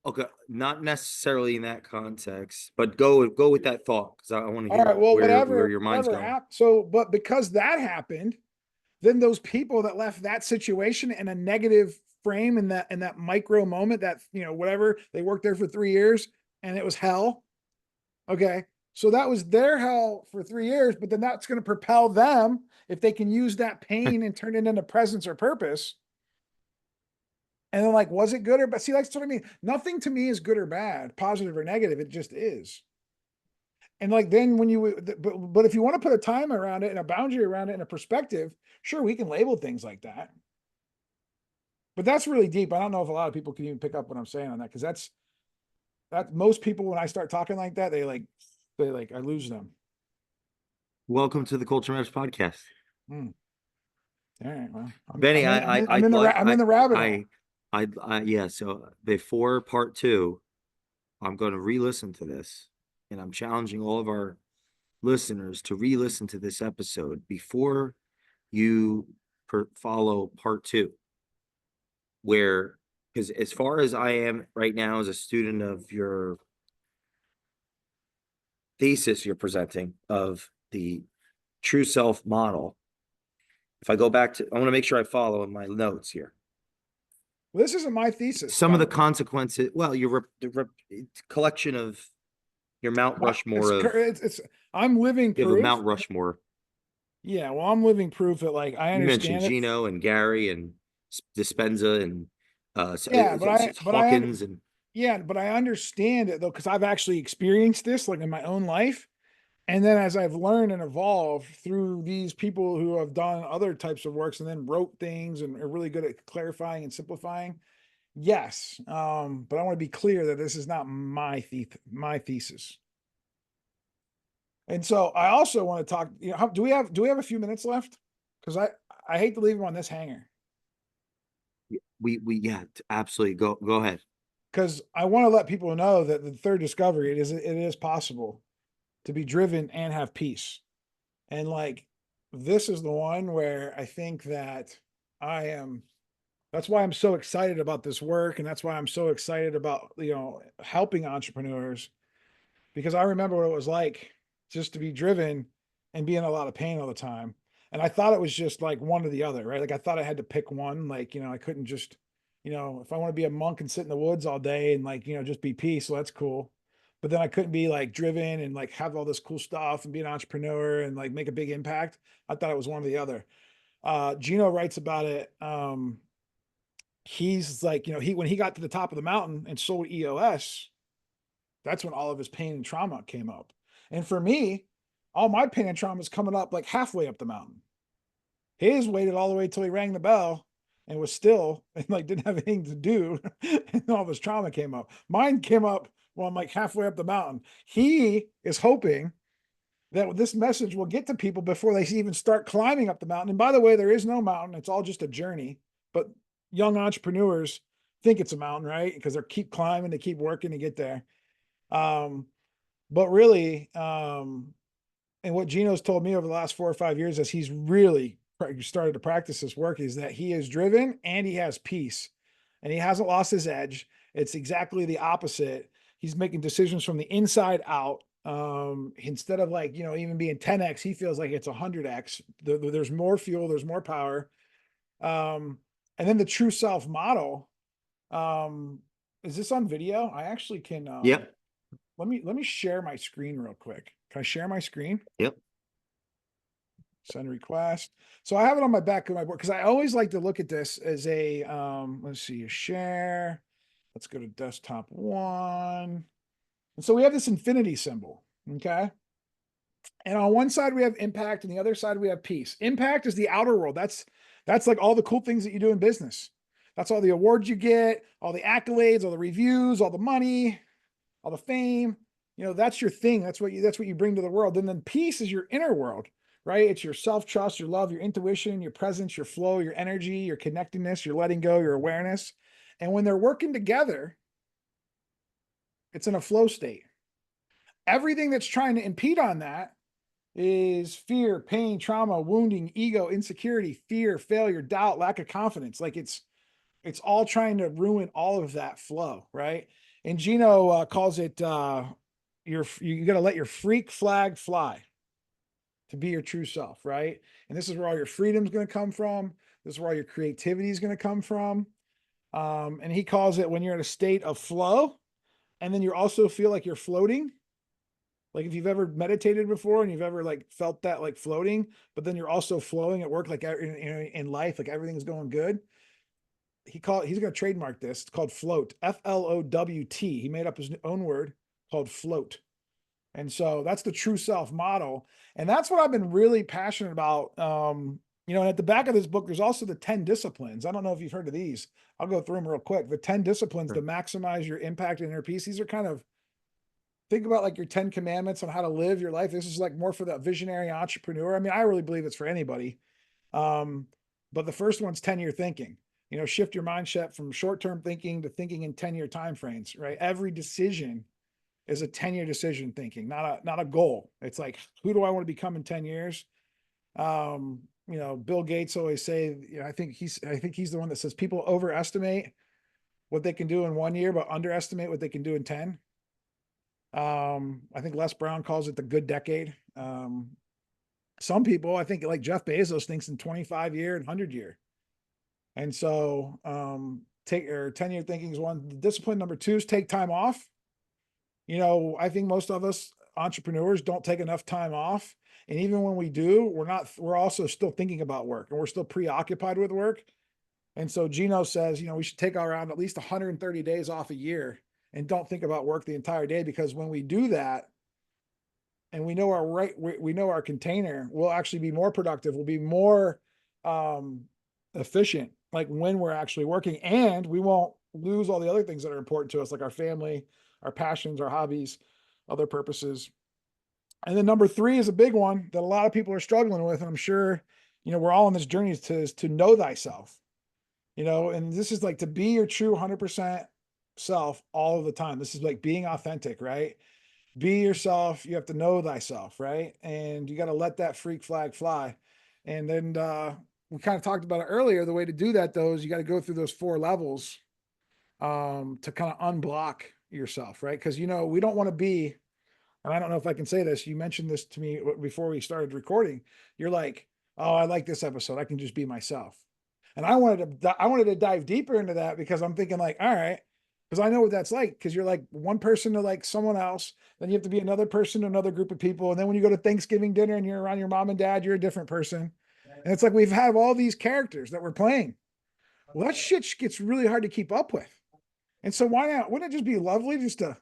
okay, not necessarily in that context, but go with that thought because I want to All hear right. Well, where your mind's whatever going. happened. So, but because that happened, then those people that left that situation in a negative frame in that micro moment, that whatever, they worked there for 3 years and it was hell. Okay. So that was their hell for 3 years, but then that's going to propel them if they can use that pain and turn it into presence or purpose. And then, like, was it good or bad? See, that's what I mean. Nothing to me is good or bad, positive or negative. It just is. And like, then when but if you want to put a time around it and a boundary around it and a perspective, sure, we can label things like that. But that's really deep. I don't know if a lot of people can even pick up what I'm saying on that because that most people when I start talking like that, they like I lose them. Welcome to the Culture Matters podcast, Hmm. All right. Well, Benny. I'm in the I'm in the rabbit hole. I yeah. So before part two, I'm going to re-listen to this and I'm challenging all of our listeners to re-listen to this episode before you follow part two, where, because as far as I am right now as a student of your thesis you're presenting of the true self model, if I go back to, I want to make sure I follow in my notes here. Well, this isn't my thesis, Some by of the the way. consequences, well, collection of your Mount Rushmore of, It's I'm living you have a proof. Mount Rushmore. Yeah, well, I'm living proof that like I You mentioned understand it. Gino and Gary and Dispenza and Yeah, Hawkins and yeah, but I understand it though because I've actually experienced this like in my own life. And then as I've learned and evolved through these people who have done other types of works and then wrote things and are really good at clarifying and simplifying, yes. But I want to be clear that this is not my thesis. And so I also want to talk, you know, do we have a few minutes left? Because I hate to leave him on this hanger. we yeah, absolutely, go ahead. Because I want to let people know that the third discovery, it is possible to be driven and have peace. And like this is the one where I think that I am that's why I'm so excited about this work. And that's why I'm so excited about, helping entrepreneurs because I remember what it was like just to be driven and be in a lot of pain all the time. And I thought it was just like one or the other, right? Like I thought I had to pick one. Like, I couldn't just, if I want to be a monk and sit in the woods all day and like, just be peace, so that's cool. But then I couldn't be like driven and like have all this cool stuff and be an entrepreneur and like make a big impact. I thought it was one or the other. Gino writes about it. He's like, when he got to the top of the mountain and sold EOS, that's when all of his pain and trauma came up. And for me, all my pain and trauma is coming up like halfway up the mountain. His waited all the way till he rang the bell and was still and like didn't have anything to do. And all of his trauma came up. Mine came up when I'm like halfway up the mountain. He is hoping that this message will get to people before they even start climbing up the mountain. And by the way, there is no mountain, it's all just a journey. But young entrepreneurs think it's a mountain, right? Because they keep climbing, they keep working to get there. Um, but really, and what Gino's told me over the last 4 or 5 years as he's really started to practice this work is that he is driven and he has peace and he hasn't lost his edge. It's exactly the opposite. He's making decisions from the inside out. Instead of like, even being 10x, he feels like it's 100x. There's more fuel, there's more power. And then the true self model. Um, is this on video? I actually can, Yep. let me share my screen real quick. Can I share my screen? Yep. Send request. So I have it on my back of my board because I always like to look at this as a let's see, a share. Let's go to desktop one. And so we have this infinity symbol. Okay. And on one side we have impact, and the other side we have peace. Impact is the outer world. That's like all the cool things that you do in business. That's all the awards you get, all the accolades, all the reviews, all the money, all the fame. That's your thing. That's what you bring to the world. And then peace is your inner world, right? It's your self-trust, your love, your intuition, your presence, your flow, your energy, your connectedness, your letting go, your awareness. And when they're working together, it's in a flow state. Everything that's trying to impede on that is fear, pain, trauma, wounding, ego, insecurity, fear, failure, doubt, lack of confidence. Like it's all trying to ruin all of that flow, right? And Gino calls it you got to let your freak flag fly to be your true self, right? And this is where all your freedom is going to come from. This is where all your creativity is going to come from. And he calls it when you're in a state of flow, and then you also feel like you're floating. Like if you've ever meditated before and you've ever like felt that like floating, but then you're also flowing at work, like in life, like everything's going good. He's going to trademark this. It's called float, FLOWT. He made up his own word called float. And so that's the true self model. And that's what I've been really passionate about. And at the back of this book, there's also the 10 disciplines. I don't know if you've heard of these. I'll go through them real quick. The 10 disciplines Sure. to maximize your impact and inner peace. These are kind of, think about like your 10 commandments on how to live your life. This is like more for that visionary entrepreneur. I mean, I really believe it's for anybody. But the first one's 10-year thinking. Shift your mindset from short-term thinking to thinking in 10-year timeframes, right? Every decision is a 10-year decision thinking, not a goal. It's like, who do I want to become in 10 years? Bill Gates always say, I think he's the one that says people overestimate what they can do in 1 year, but underestimate what they can do in 10. I think Les Brown calls it the good decade. Some people, I think like Jeff Bezos thinks in 25 year and 100 year. And so, 10-year thinking is one. Discipline number two is take time off. I think most of us entrepreneurs don't take enough time off. And even when we do, we're also still thinking about work and we're still preoccupied with work. And so Gino says, we should take around at least 130 days off a year and don't think about work the entire day, because when we do that and we know we know our container, we'll actually be more productive. We'll be more efficient, like when we're actually working, and we won't lose all the other things that are important to us, like our family, our passions, our hobbies, other purposes. And then number three is a big one that a lot of people are struggling with. And I'm sure, we're all on this journey to know thyself, and this is like to be your true 100% self all of the time. This is like being authentic, right? Be yourself. You have to know thyself, right? And you got to let that freak flag fly. And then we kind of talked about it earlier. The way to do that, though, is you got to go through those 4 levels to kind of unblock yourself, right? Because, we don't want to be, and I don't know if I can say this. You mentioned this to me before we started recording. You're like, oh, I like this episode. I can just be myself. And I wanted to dive deeper into that, because I'm thinking like, all right, because I know what that's like, because you're like one person to like someone else, then you have to be another person to another group of people. And then when you go to Thanksgiving dinner and you're around your mom and dad, you're a different person. And it's like, we've had all these characters that we're playing. Well, that shit gets really hard to keep up with. And so why not? Wouldn't it just be lovely just to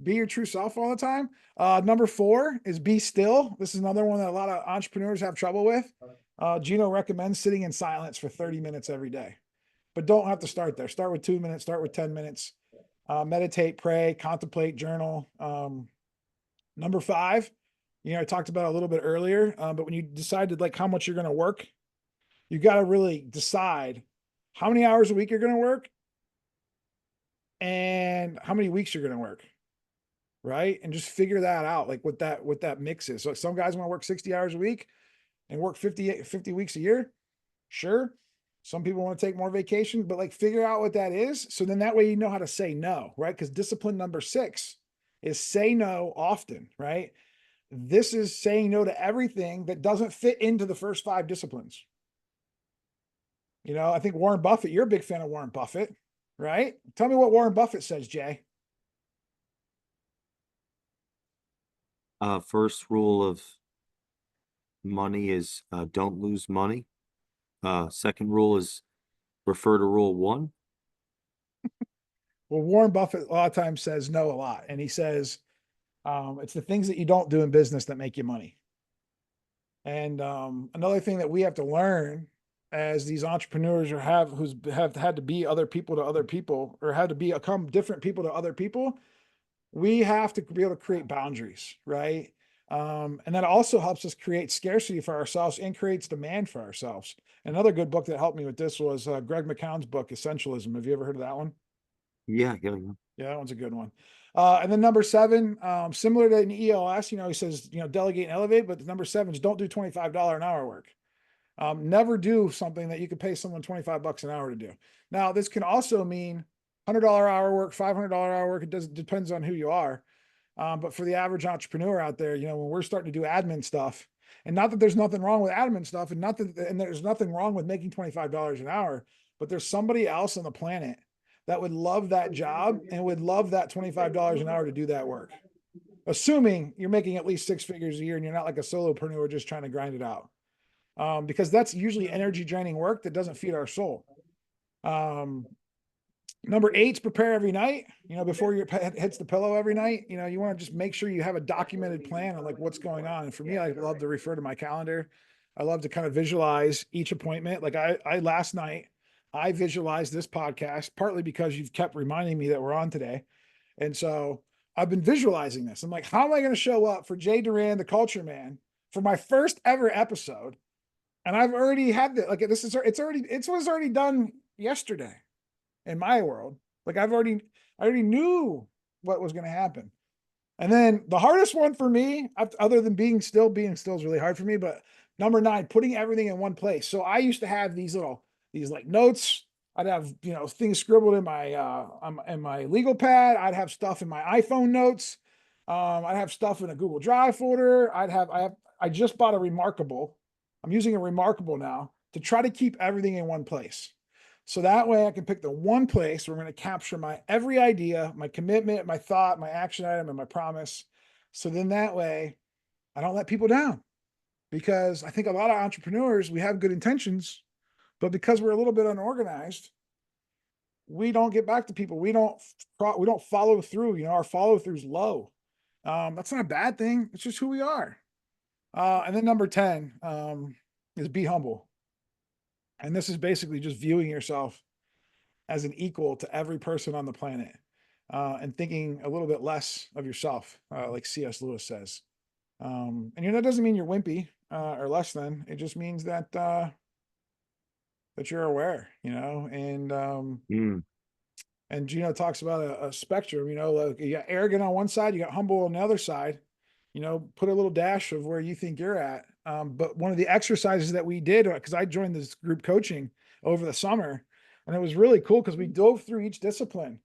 be your true self all the time? Number 4 is be still. This is another one that a lot of entrepreneurs have trouble with. Gino recommends sitting in silence for 30 minutes every day, but don't have to start there. Start with 2 minutes, start with 10 minutes. Meditate, pray, contemplate, journal. Number 5, I talked about a little bit earlier, but when you decided like how much you're going to work, you got to really decide how many hours a week you're going to work and how many weeks you're going to work. Right. And just figure that out, like what that mix is. So some guys want to work 60 hours a week and work 50 weeks a year. Sure. Some people want to take more vacation, but like figure out what that is. So then that way you know how to say no, right? Because discipline number 6 is say no often, right? This is saying no to everything that doesn't fit into the first 5 disciplines. I think Warren Buffett, you're a big fan of Warren Buffett, right? Tell me what Warren Buffett says, Jay. First rule of money is don't lose money. Second rule is refer to rule 1. Well, Warren Buffett a lot of times says no a lot. And he says, it's the things that you don't do in business that make you money. And another thing that we have to learn as these entrepreneurs who's have had to be other people to other people, or had to become different people to other people, we have to be able to create boundaries, right? And that also helps us create scarcity for ourselves and creates demand for ourselves. Another good book that helped me with this was Greg McCown's book, Essentialism. Have you ever heard of that one? Yeah. Yeah, that one's a good one. And then number 7, similar to an EOS, he says, delegate and elevate, but the number 7 is don't do $25 an hour work. Never do something that you could pay someone $25 an hour to do. Now, this can also mean $100 hour work, $500 hour work. It depends on who you are. But for the average entrepreneur out there, when we're starting to do admin stuff, and not that there's nothing wrong with admin stuff, and there's nothing wrong with making $25 an hour, but there's somebody else on the planet that would love that job and would love that $25 an hour to do that work. Assuming you're making at least 6 figures a year and you're not like a solopreneur just trying to grind it out. Because that's usually energy draining work that doesn't feed our soul. Number 8 is prepare every night, before your head hits the pillow every night. You want to just make sure you have a documented plan on like what's going on. And for me, I love to refer to my calendar. I love to kind of visualize each appointment. Like I last night, I visualized this podcast partly because you've kept reminding me that we're on today. And so I've been visualizing this. I'm like, how am I going to show up for Jay Duran, the culture man, for my first ever episode? And I've already had that. Like it was already done yesterday in my world. Like I already knew what was going to happen. And then the hardest one for me, other than being still is really hard for me. But number nine, putting everything in one place. So I used to have these like notes. I'd have, things scribbled in my legal pad. I'd have stuff in my iPhone notes. I'd have stuff in a Google Drive folder. I just bought a Remarkable. I'm using a Remarkable now to try to keep everything in one place. So that way I can pick the one place where I'm going to capture my every idea, my commitment, my thought, my action item, and my promise. So then that way I don't let people down, because I think a lot of entrepreneurs, we have good intentions, but because we're a little bit unorganized, we don't get back to people. We don't follow through. Our follow through is low. That's not a bad thing. It's just who we are. And then number 10 is be humble. And this is basically just viewing yourself as an equal to every person on the planet, and thinking a little bit less of yourself, like C.S. Lewis says. And that doesn't mean you're wimpy or less than. It just means that you're aware, Mm. and Gino talks about a spectrum. Like you got arrogant on one side, you got humble on the other side. Put a little dash of where you think you're at. But one of the exercises that we did, because I joined this group coaching over the summer, and it was really cool because we dove through each discipline,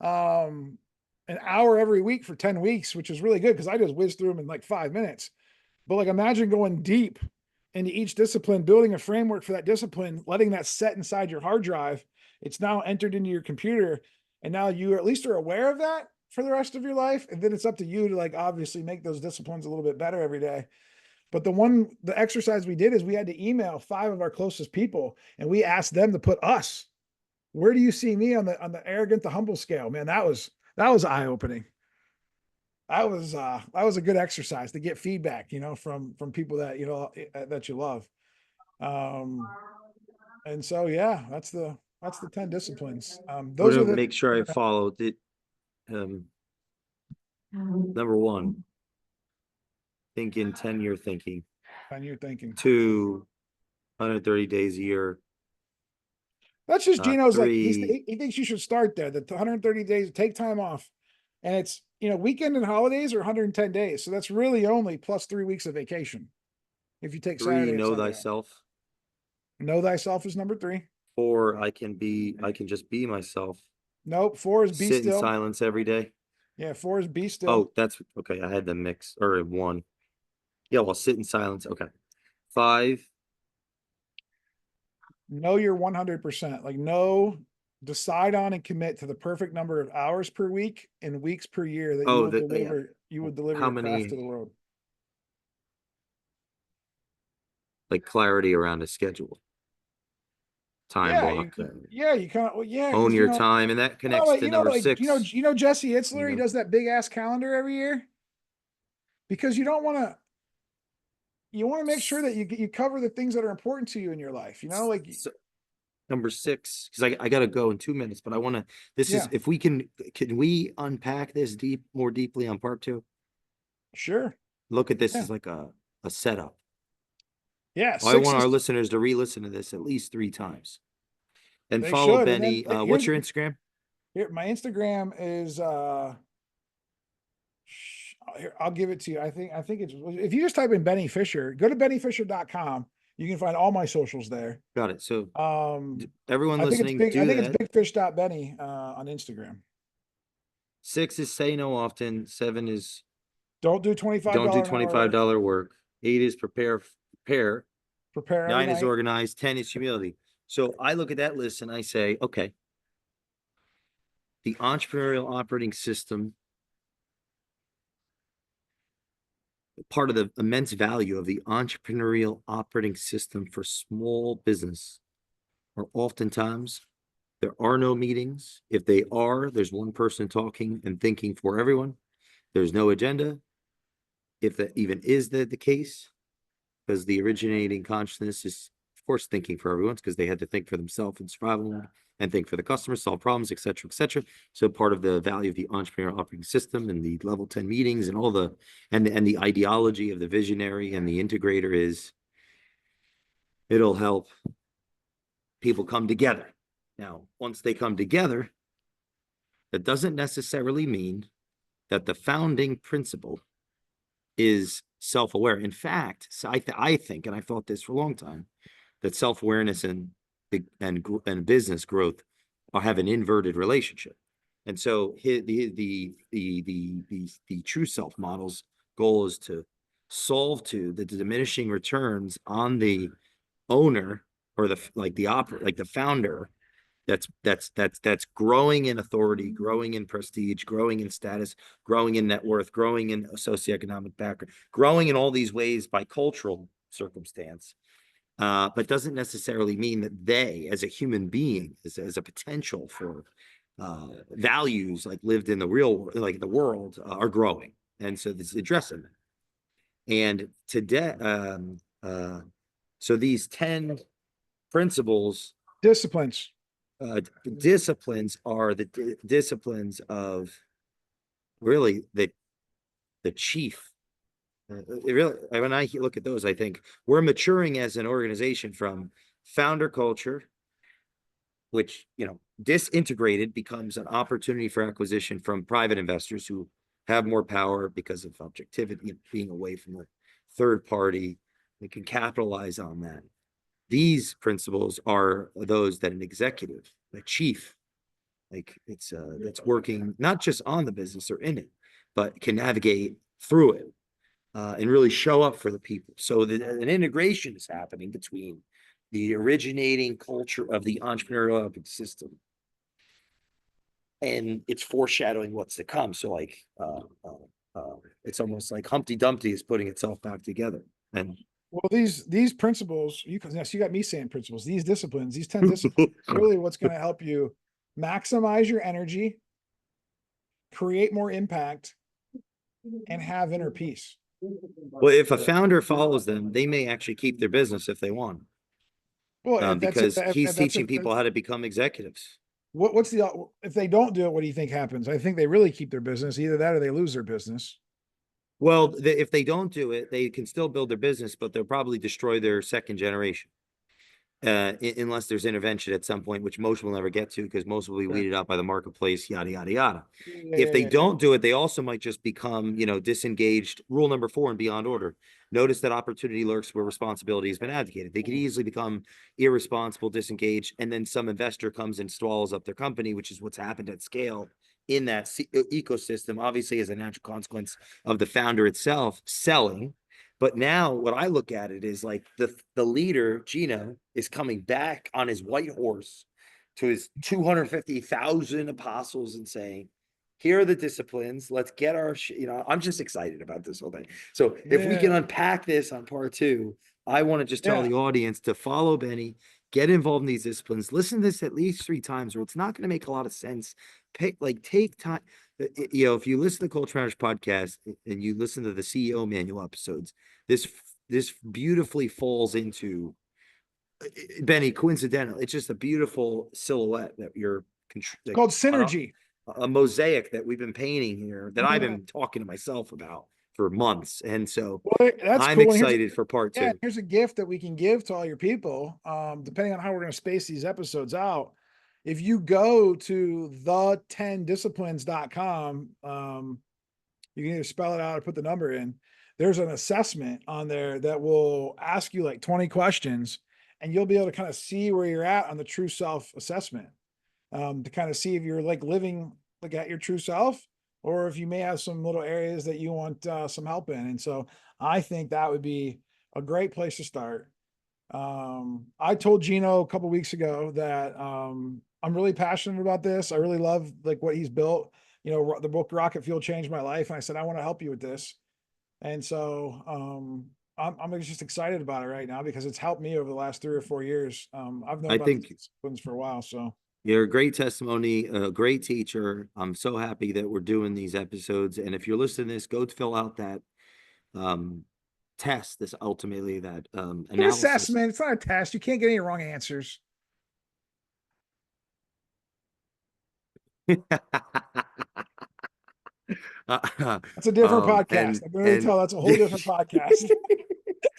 um, an hour every week for 10 weeks, which is really good because I just whizzed through them in like 5 minutes. But like imagine going deep into each discipline, building a framework for that discipline, letting that set inside your hard drive. It's now entered into your computer. And now you at least are aware of that for the rest of your life. And then it's up to you to like obviously make those disciplines a little bit better every day. But the exercise we did is we had to email 5 of our closest people and we asked them to put us. Where do you see me on the arrogant to humble scale? Man, that was eye opening. That was a good exercise to get feedback, from people that you love. Um, and so yeah, that's the 10 disciplines. I'm Those gonna are the make sure I followed it. Um, Number one, thinking 10-year thinking. 10 you're thinking. 2, 130 days a year. That's just Gino's like 3, he thinks you should start there. The 130 days, take time off. And it's weekend and holidays are 110 days. So that's really only plus 3 weeks of vacation if you take 3, Saturday and know Sunday off. thyself. Know thyself is number 3. 4, I can just be myself. Nope. 4 is be Sit in still. silence every day. Yeah, 4 is be still. Oh, that's okay. I had the mix or 1. Yeah, well, sit in silence. Okay. 5. Know your 100%. Like decide on and commit to the perfect number of hours per week and weeks per year that Oh, yeah. you would deliver How your craft many to the world. like clarity around a schedule, time Yeah, block, you kind of, well, yeah, own because your time, and that connects to number like 6. Jesse You Itzler, he know, does that big ass calendar every year because you don't want to. You want to make sure that you cover the things that are important to you in your life. Like so, number 6, because I got to go in 2 minutes, but I want to. This is yeah, if we can we unpack this more deeply on part 2? sure, Look at this yeah, as like a setup. yeah. I Six want our is listeners to re-listen to this at least 3 times and they follow should, and then Benny. What's your Instagram? here my Instagram is here, I'll give it to you. I think it's if you just type in Benny Fisher, go to bennyfisher.com. You can find all my socials there. Got it. So Um, everyone I think it's listening, big. I do think it's that. bigfish.benny on Instagram. 6 is say no often. 7 is Don't do twenty five don't do dollar an hour work. $25 work. 8 is prepare. Prepare every 9 is night. organized. 10 is humility. So I look at that list and I say, okay, the entrepreneurial operating system, part of the immense value of the entrepreneurial operating system for small business are oftentimes there are no meetings. If they are, there's one person talking and thinking for everyone. There's no agenda. If that even is the case, because the originating consciousness is, of course, thinking for everyone, because they had to think for themselves and survival and think for the customer, solve problems, et cetera, et cetera. So part of the value of the entrepreneurial operating system and the level 10 meetings and all the and the ideology of the visionary and the integrator is it'll help people come together. Now, once they come together, that doesn't necessarily mean that the founding principle is self-aware. In fact, so I think, and I've thought this for a long time, that self-awareness and business growth have an inverted relationship. And so the true self model's goal is to solve to the diminishing returns on the owner, or the founder, that's growing in authority, growing in prestige, growing in status, growing in net worth, growing in socioeconomic background, growing in all these ways by cultural circumstance, but doesn't necessarily mean that they, as a human being, as a potential for values like lived in the real world, like the world, are growing. And so this is addressing that. And today, so these 10 principles, Disciplines. uh, disciplines are the disciplines of really the chief. It really, when I look at those, I think we're maturing as an organization from founder culture, which, disintegrated becomes an opportunity for acquisition from private investors who have more power because of objectivity, being away from the third party. They can capitalize on that. These principles are those that an executive, a chief, like that's working not just on the business or in it, but can navigate through it, and really show up for the people. So an integration is happening between the originating culture of the entrepreneurial system, and it's foreshadowing what's to come. So it's almost like Humpty Dumpty is putting itself back together. And Well, these principles, yes, you got me saying principles, these disciplines, these 10 disciplines, really what's going to help you maximize your energy, create more impact, and have inner peace. well, if a founder follows them, they may actually keep their business if they want, Well, if that's it, because he's if that's teaching it, people how to become executives. what's the if they don't do it, what do you think happens? I think they really keep their business. Either that or they lose their business. Well, if they don't do it, they can still build their business, but they'll probably destroy their second generation. Unless there's intervention at some point, which most will never get to because most will be Right. weeded out by the marketplace, yada, yada, yada. Yeah, If yeah, they yeah, yeah. don't do it, they also might just become, disengaged. Rule number 4 and beyond order. Notice that opportunity lurks where responsibility has been abdicated. They could easily become irresponsible, disengaged, and then some investor comes and swallows up their company, which is what's happened at scale in that ecosystem, obviously as a natural consequence of the founder itself selling. But now what I look at it is like the leader, Gino, is coming back on his white horse to his 250,000 apostles and saying, here are the disciplines. Let's get our, I'm just excited about this whole thing. So if we can Yeah, unpack this on part 2, I want to just tell yeah. the audience to follow Benny, get involved in these disciplines, listen to this at least 3 times, or it's not going to make a lot of sense. Take time. If you listen to Culture Matters podcast and you listen to the CEO manual episodes, this this beautifully falls into, Benny, coincidental. It's just a beautiful silhouette that you're It's called synergy. a mosaic that we've been painting here, that I've Yeah. been talking to myself about for months. And so Well, that's I'm cool. And excited for part yeah, 2. here's a gift that we can give to all your people. Depending on how we're going to space these episodes out. If you go to the10disciplines.com, you can either spell it out or put the number in. There's an assessment on there that will ask you like 20 questions, and you'll be able to kind of see where you're at on the true self assessment, to kind of see if you're like living like at your true self, or if you may have some little areas that you want some help in. And so I think that would be a great place to start. I told Gino a couple weeks ago that I'm really passionate about this. I really love like what he's built. The book Rocket Fuel changed my life, and I said I want to help you with this. And so I'm just excited about it right now because it's helped me over the last 3 or 4 years. I've known I about these think disciplines for a while, so you're a great testimony, a great teacher. I'm so happy that we're doing these episodes. And if you're listening to this, go fill out that um, test, this ultimately that an analysis. assessment. It's not a test. You can't get any wrong answers. That's a different podcast. And I can really tell that's a whole different podcast.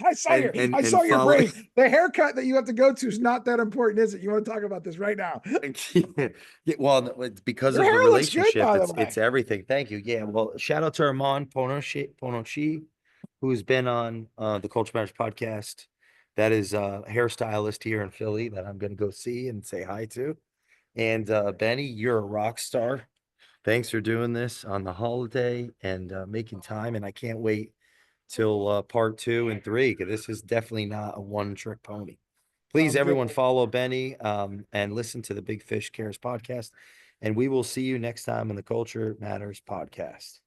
I and saw your follow. brain. The haircut that you have to go to is not that important, is it? You want to talk about this right now? Yeah, well, no, it's because Your of the hair looks good, relationship. by the It's way. everything. Thank you. Yeah. Well, shout out to Armand Ponoshi, who's been on the Culture Matters podcast. That is a hairstylist here in Philly that I'm going to go see and say hi to. And Benny, you're a rock star. Thanks for doing this on the holiday and making time. And I can't wait till part 2 and 3, because this is definitely not a one trick pony. Please, Sounds good. everyone, follow Benny and listen to the Big Fish Cares podcast. And we will see you next time on the Culture Matters podcast.